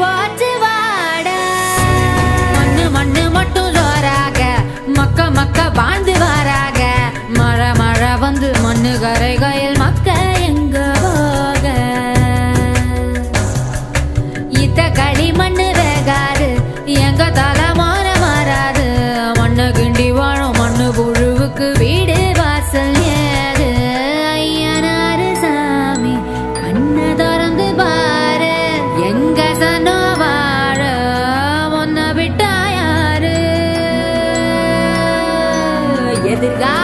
போச்சு வாடா மண்ணு மண்ணு மட்டும் ஜோராக மக்க மக்க பாந்து வாராக மழை மழை வந்து மண்ணு கரைகையில் மக்க எங்க போக இத்த களி மண்ணு வேகாது எங்க தலைமான மாறாது மண்ணு கிண்டி வாழும் மண்ணு புழுவுக்கு வீடு வாசல் ஏது ஐயனாரு சாமி கண்ணை திறந்து பாரு எங்க சனோ வாழ ஒன்ன விட்டா யாரு எதிர்கா